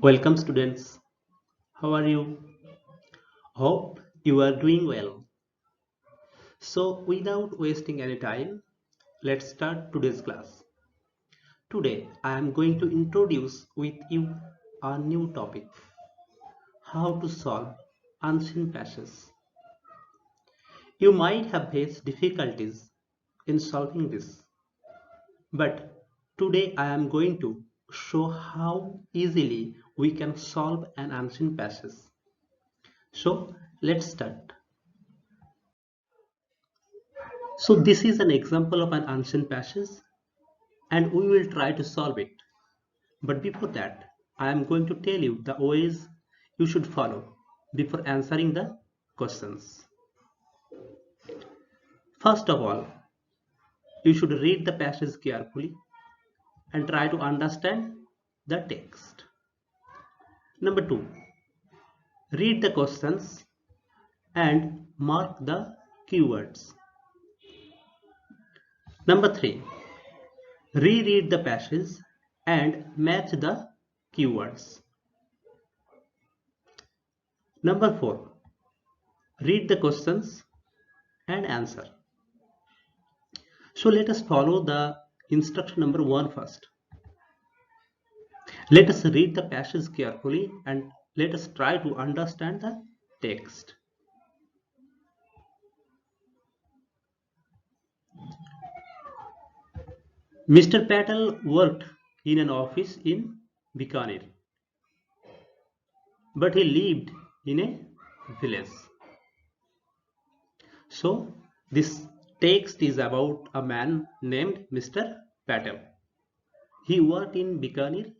Welcome students. How are you? Hope you are doing well. So without wasting any time, let's start today's class. Today I am going to introduce with you a new topic, how to solve unseen passages. You might have faced difficulties in solving this, but today I am going to show how easily we can solve an unseen passage. So let's start. So this is an example of an unseen passage and we will try to solve it. But before that, I am going to tell you the ways you should follow before answering the questions. First of all, you should read the passage carefully and try to understand the text. Number two, read the questions and mark the keywords. Number three, reread the passage and match the keywords. Number four, read the questions and answer. So let us follow the instruction number 1 first. Let us read the passage carefully and let us try to understand the text. Mr. Patel worked in an office in Bikaner, but he lived in a village. So this text is about a man named Mr. Patel. He worked in Bikaner,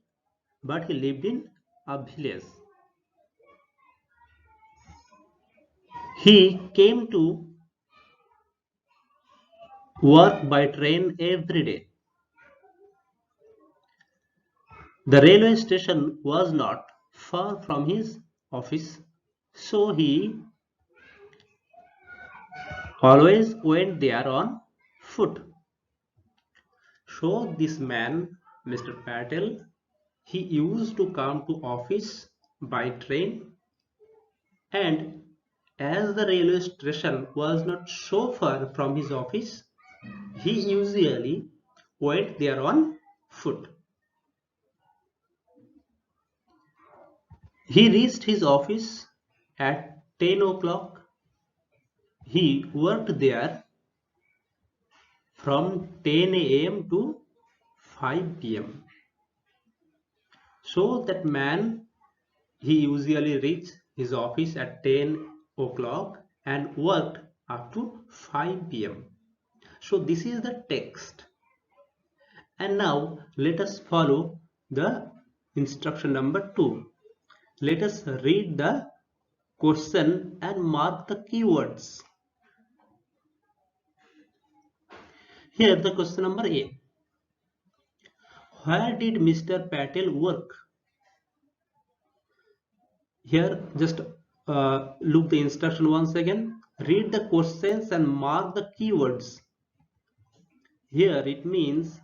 but he lived in a village. He came to work by train every day. The railway station was not far from his office, so he always went there on foot. So this man, Mr. Patel, he used to come to office by train, and as the railway station was not so far from his office, he usually went there on foot. He reached his office at 10 o'clock. He worked there from 10 a.m. to 5 p.m. So that man, he usually reached his office at 10 o'clock and worked up to 5 p.m. So this is the text. And now let us follow the instruction number 2. Let us read the question and mark the keywords. Here the question number A. Where did Mr. Patel work? Here just look the instruction once again. Read the questions and mark the keywords. Here it means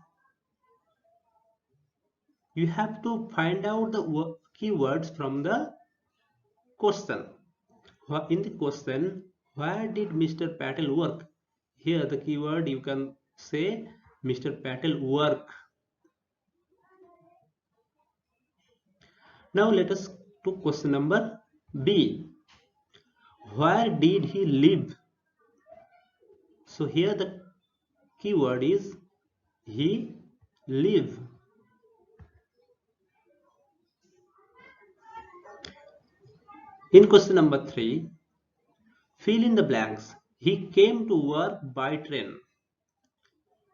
you have to find out the keywords from the question. In the question, where did Mr. Patel work? Here the keyword you can say Mr. Patel work. Now let us to question number B. Where did he live? So here the keyword is he live. In question number 3, fill in the blanks. He came to work by train.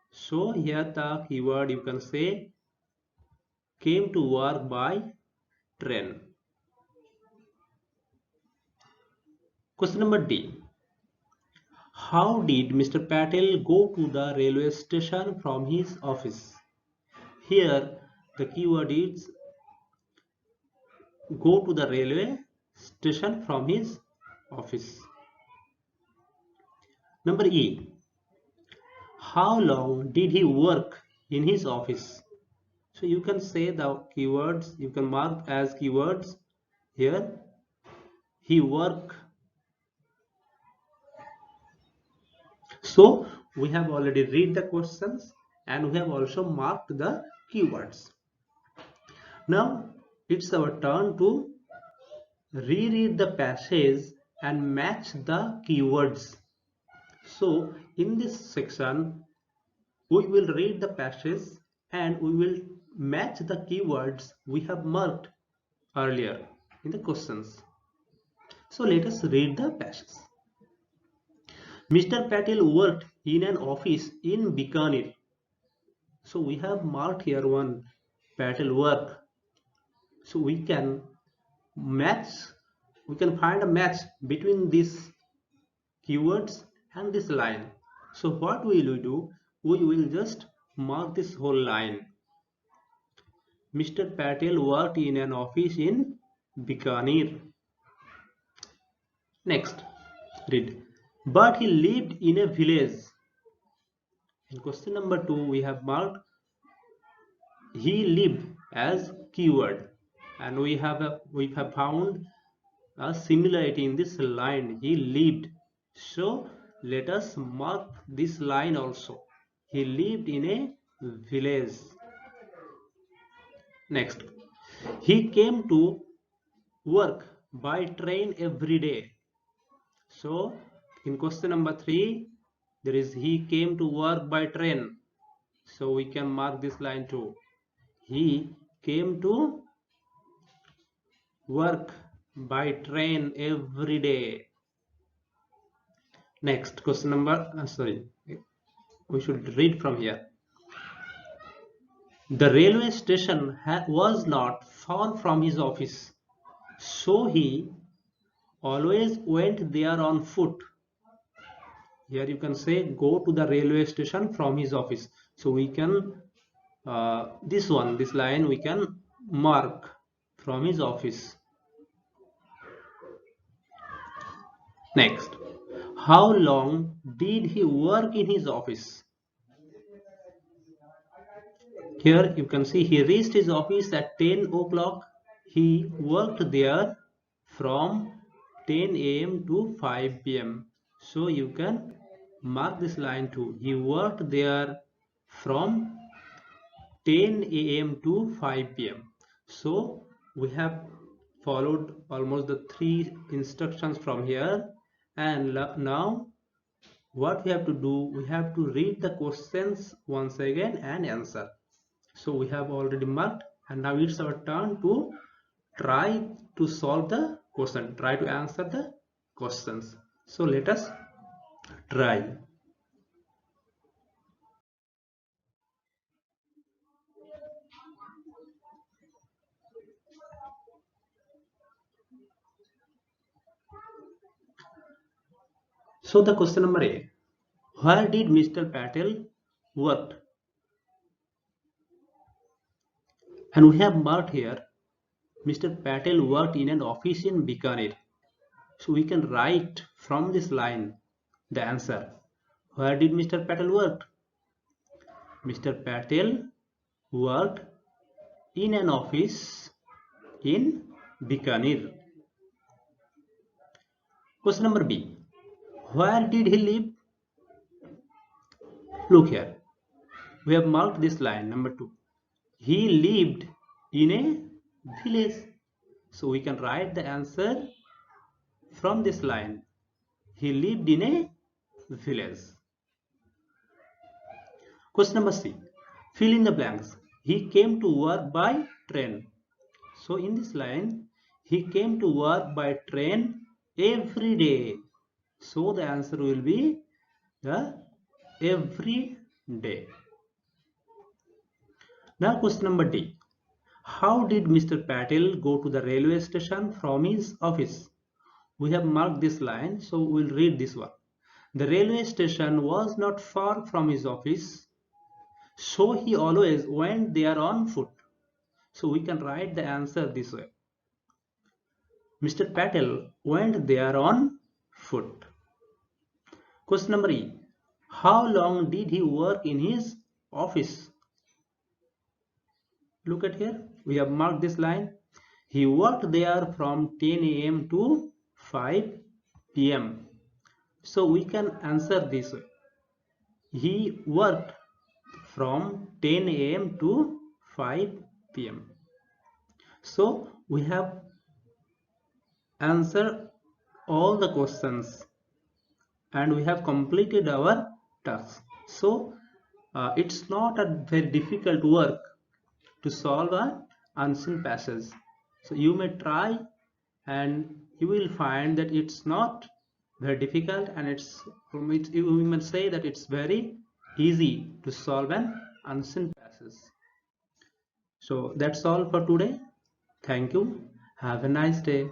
So here the keyword you can say came to work by train. Question number D. How did Mr. Patel go to the railway station from his office? Here the keyword is go to the railway station from his office. Number E. How long did he work in his office? So So you can say the keywords, you can mark as keywords here. He work. So we have already read the questions and we have also marked the keywords. Now it's our turn to reread the passage and match the keywords. So in this section, we will read the passage and we will match the keywords we have marked earlier in the questions. So let us read the passage. Mr. Patel worked in an office in Bikaner. So we have marked here one Patel work. So we can match, we can find a match between these keywords and this line. So what will we do? We will just mark this whole line. Mr. Patel worked in an office in Bikaner. Next, read. But he lived in a village. In question number 2, we have marked he lived as keyword, and we have found a similarity in this line. He lived. So let us mark this line also. He lived in a village. Next, he came to work by train every day. So in question number 3, there is he came to work by train. So we can mark this line too. He came to work by train every day. Next question number, we should read from here. The railway station was not far from his office, so he always went there on foot. Here you can say go to the railway station from his office. So we can this line we can mark from his office. Next, how long did he work in his office? Here you can see he reached his office at 10 o'clock. He worked there from 10 a.m. to 5 p.m. So you can mark this line too. He worked there from 10 a.m. to 5 p.m. So we have followed almost the 3 instructions from here, and now what we have to do, we have to read the questions once again and answer. So we have already marked, and now it's our turn to try to solve the question, try to answer the questions. So let us try. So the question number A, where did Mr. Patel work? And we have marked here Mr. Patel worked in an office in Bikaner. So we can write from this line the answer. Where did Mr. Patel work? Mr. Patel worked in an office in Bikaner. Question number B. Where did he live? Look here. We have marked this line, number 2. He lived in a village. So we can write the answer from this line. He lived in a village. Question number C. Fill in the blanks. He came to work by train. So in this line, he came to work by train every day. So the answer will be the every day. Now question number D. How did Mr. Patel go to the railway station from his office? We have marked this line, so we'll read this one. The railway station was not far from his office, so he always went there on foot. So we can write the answer this way. Mr. Patel went there on foot. Question number E. How long did he work in his office? Look at here, we have marked this line. He worked there from 10 a.m. to 5 p.m. So we can answer this way. He worked from 10 a.m. to 5 p.m. So we have answered all the questions and we have completed our task. So it's not a very difficult work to solve an unseen passage. So you may try and you will find that it's not very difficult, and you may say that it's very easy to solve an unseen passage. So that's all for today. Thank you. Have a nice day.